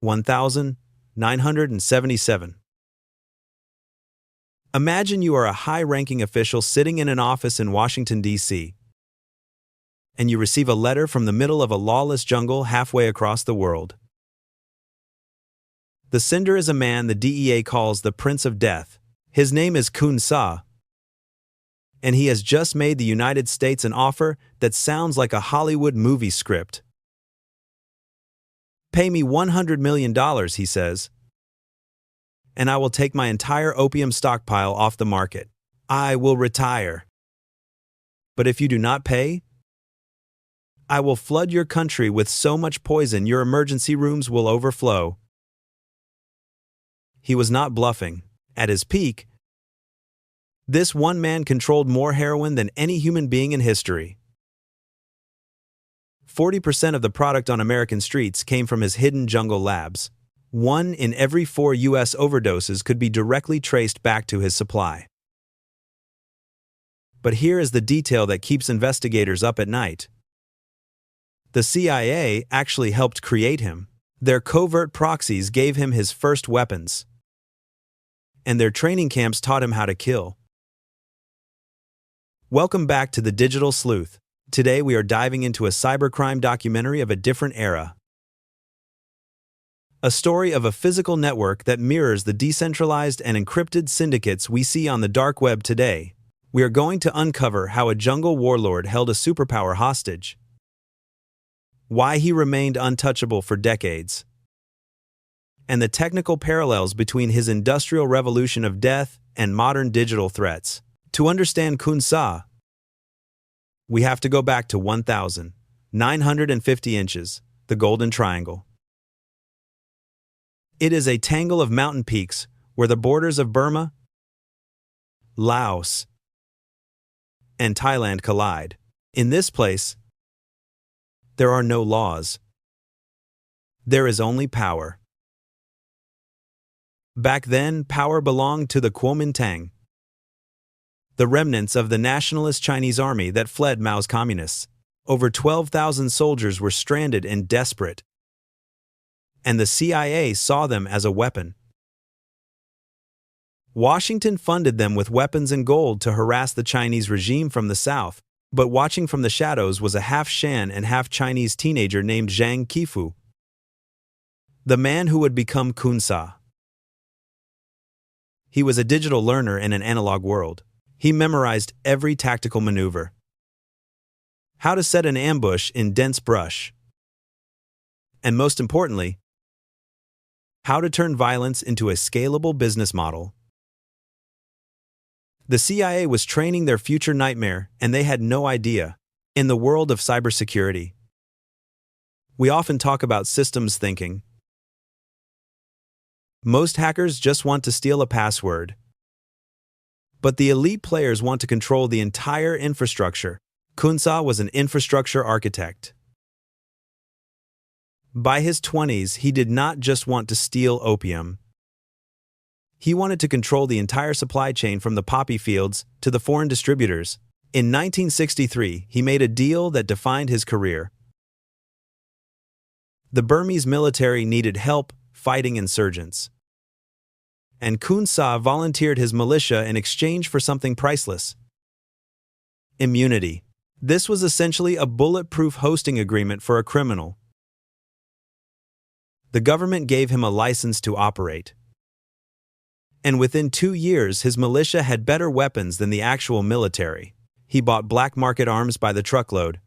1977. Imagine you are a high-ranking official sitting in an office in Washington, D.C., and you receive a letter from the middle of a lawless jungle halfway across the world. The sender is a man the DEA calls the Prince of Death. His name is Khun Sa, and he has just made the United States an offer that sounds like a Hollywood movie script. "Pay me $100 million, he says, and I will take my entire opium stockpile off the market. I will retire. But if you do not pay, I will flood your country with so much poison your emergency rooms will overflow." He was not bluffing. At his peak, this one man controlled more heroin than any human being in history. 40% of the product on American streets came from his hidden jungle labs. 1 in every 4 U.S. overdoses could be directly traced back to his supply. But here is the detail that keeps investigators up at night. The CIA actually helped create him. Their covert proxies gave him his first weapons, and their training camps taught him how to kill. Welcome back to the Digital Sleuth. Today we are diving into a cybercrime documentary of a different era. A story of a physical network that mirrors the decentralized and encrypted syndicates we see on the dark web today. We are going to uncover how a jungle warlord held a superpower hostage, why he remained untouchable for decades, and the technical parallels between his industrial revolution of death and modern digital threats. To understand Khun Sa, we have to go back to 1,950 inches, the Golden Triangle. It is a tangle of mountain peaks where the borders of Burma, Laos, and Thailand collide. In this place, there are no laws. There is only power. Back then, power belonged to the Kuomintang, the remnants of the nationalist Chinese army that fled Mao's communists. Over 12,000 soldiers were stranded and desperate, and the CIA saw them as a weapon. Washington funded them with weapons and gold to harass the Chinese regime from the south, but watching from the shadows was a half-Shan and half-Chinese teenager named Zhang Qifu, the man who would become Khun Sa. He was a digital learner in an analog world. He memorized every tactical maneuver, how to set an ambush in dense brush, and most importantly, how to turn violence into a scalable business model. The CIA was training their future nightmare, and they had no idea. In the world of cybersecurity, we often talk about systems thinking. Most hackers just want to steal a password, but the elite players want to control the entire infrastructure. Khun Sa was an infrastructure architect. By his 20s, he did not just want to steal opium. He wanted to control the entire supply chain from the poppy fields to the foreign distributors. In 1963, he made a deal that defined his career. The Burmese military needed help fighting insurgents, and Khun Sa volunteered his militia in exchange for something priceless: immunity. This was essentially a bulletproof hosting agreement for a criminal. The government gave him a license to operate, and within 2 years his militia had better weapons than the actual military. He bought black market arms by the truckload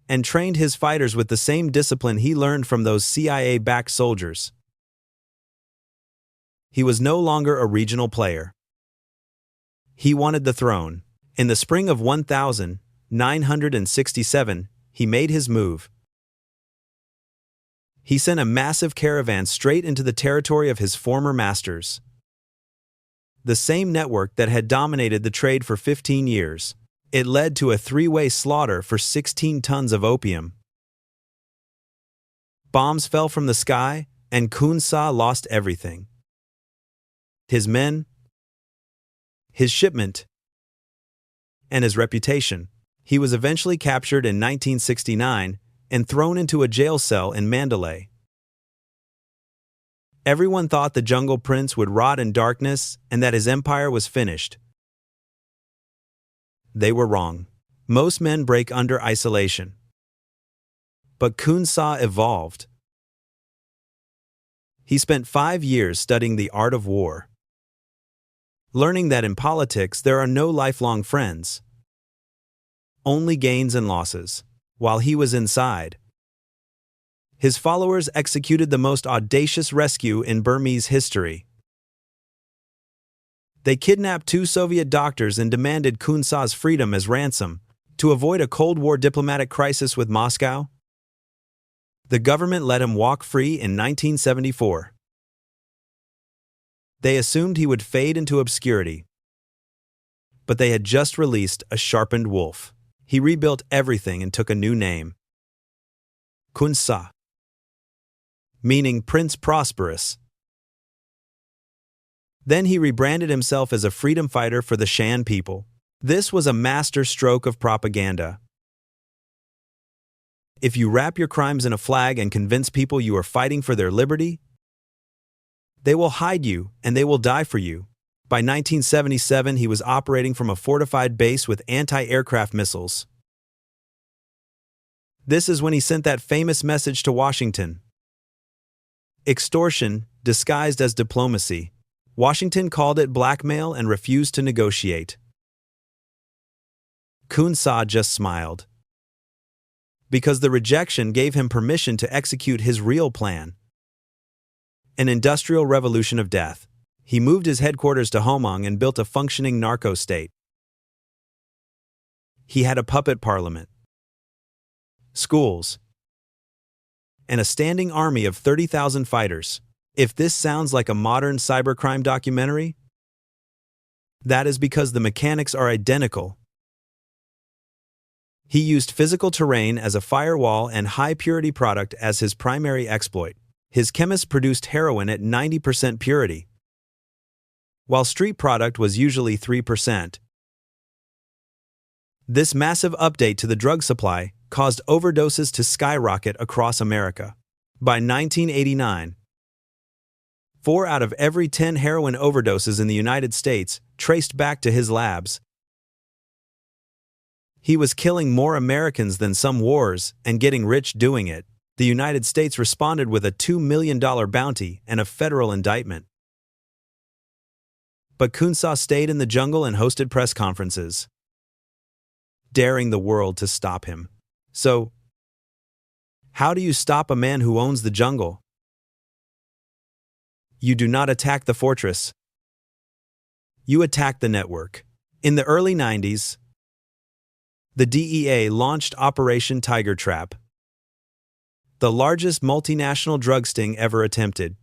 and trained his fighters with the same discipline he learned from those CIA-backed soldiers. He was no longer a regional player. He wanted the throne. In the spring of 1967, he made his move. He sent a massive caravan straight into the territory of his former masters, the same network that had dominated the trade for 15 years. It led to a 3-way slaughter for 16 tons of opium. Bombs fell from the sky, and Khun Sa lost everything: his men, his shipment, and his reputation. He was eventually captured in 1969 and thrown into a jail cell in Mandalay. Everyone thought the jungle prince would rot in darkness and that his empire was finished. They were wrong. Most men break under isolation. But Khun Sa evolved. He spent 5 years studying the art of war, learning that in politics there are no lifelong friends, only gains and losses. While he was inside, his followers executed the most audacious rescue in Burmese history. They kidnapped 2 Soviet doctors and demanded Khun Sa's freedom as ransom to avoid a Cold War diplomatic crisis with Moscow. The government let him walk free in 1974. They assumed he would fade into obscurity, but they had just released a sharpened wolf. He rebuilt everything and took a new name, Khun Sa, meaning Prince Prosperous. Then he rebranded himself as a freedom fighter for the Shan people. This was a master stroke of propaganda. If you wrap your crimes in a flag and convince people you are fighting for their liberty, they will hide you and they will die for you. By 1977, he was operating from a fortified base with anti-aircraft missiles. This is when he sent that famous message to Washington. Extortion, disguised as diplomacy. Washington called it blackmail and refused to negotiate. Khun Sa just smiled, because the rejection gave him permission to execute his real plan. An industrial revolution of death. He moved his headquarters to Homong and built a functioning narco state. He had a puppet parliament, schools, and a standing army of 30,000 fighters. If this sounds like a modern cybercrime documentary, that is because the mechanics are identical. He used physical terrain as a firewall and high-purity product as his primary exploit. His chemists produced heroin at 90% purity, while street product was usually 3%. This massive update to the drug supply caused overdoses to skyrocket across America. By 1989, 4 out of every 10 heroin overdoses in the United States traced back to his labs. He was killing more Americans than some wars and getting rich doing it. The United States responded with a $2 million bounty and a federal indictment. But Khun Sa stayed in the jungle and hosted press conferences, daring the world to stop him. So, how do you stop a man who owns the jungle? You do not attack the fortress. You attack the network. In the early 90s, the DEA launched Operation Tiger Trap, the largest multinational drug sting ever attempted.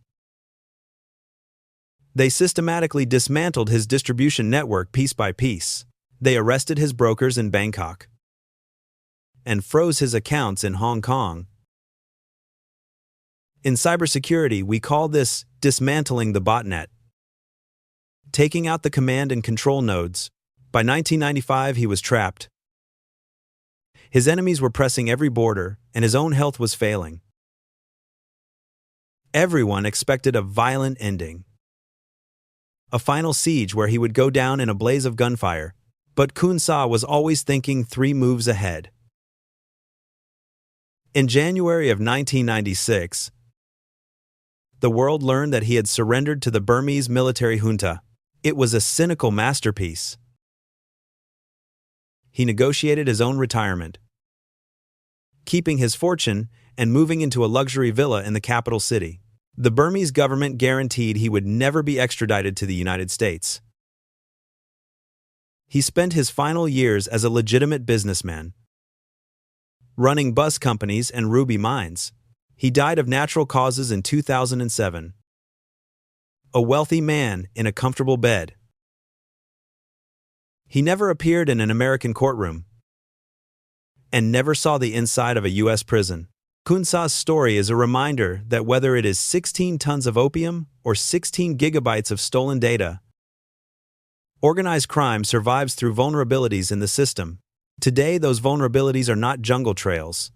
They systematically dismantled his distribution network piece by piece. They arrested his brokers in Bangkok and froze his accounts in Hong Kong. In cybersecurity, we call this dismantling the botnet, taking out the command and control nodes. By 1995, he was trapped. His enemies were pressing every border, and his own health was failing. Everyone expected a violent ending, a final siege where he would go down in a blaze of gunfire. But Khun Sa was always thinking 3 moves ahead. In January of 1996, the world learned that he had surrendered to the Burmese military junta. It was a cynical masterpiece. He negotiated his own retirement, keeping his fortune and moving into a luxury villa in the capital city. The Burmese government guaranteed he would never be extradited to the United States. He spent his final years as a legitimate businessman, running bus companies and ruby mines. He died of natural causes in 2007. A wealthy man in a comfortable bed. He never appeared in an American courtroom and never saw the inside of a U.S. prison. Khun Sa's story is a reminder that whether it is 16 tons of opium or 16 gigabytes of stolen data, organized crime survives through vulnerabilities in the system. Today, those vulnerabilities are not jungle trails.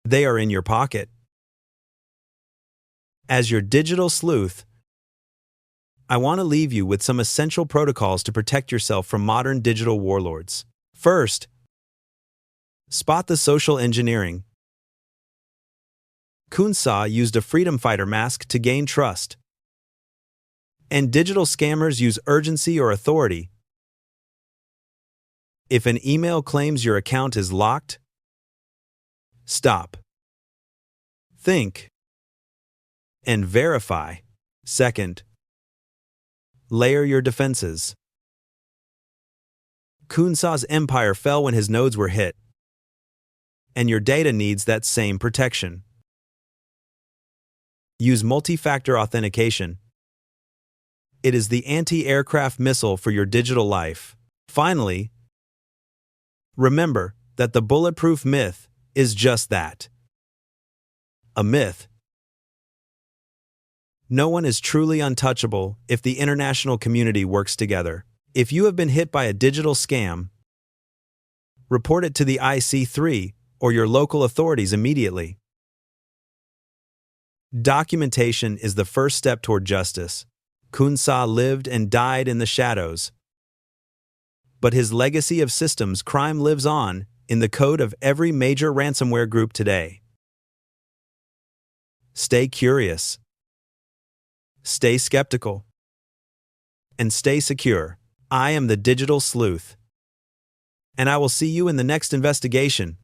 They are in your pocket. As your digital sleuth, I want to leave you with some essential protocols to protect yourself from modern digital warlords. First, spot the social engineering. Khun Sa used a freedom fighter mask to gain trust. And digital scammers use urgency or authority. If an email claims your account is locked, stop. Think. And verify. Second, layer your defenses. Khun Sa's empire fell when his nodes were hit, and your data needs that same protection. Use multi-factor authentication. It is the anti-aircraft missile for your digital life. Finally, remember that the bulletproof myth is just that. A myth. No one is truly untouchable if the international community works together. If you have been hit by a digital scam, report it to the IC3 or your local authorities immediately. Documentation is the first step toward justice. Khun Sa lived and died in the shadows, but his legacy of systems crime lives on in the code of every major ransomware group today. Stay curious. Stay skeptical. And stay secure. I am the Digital Sleuth. And I will see you in the next investigation.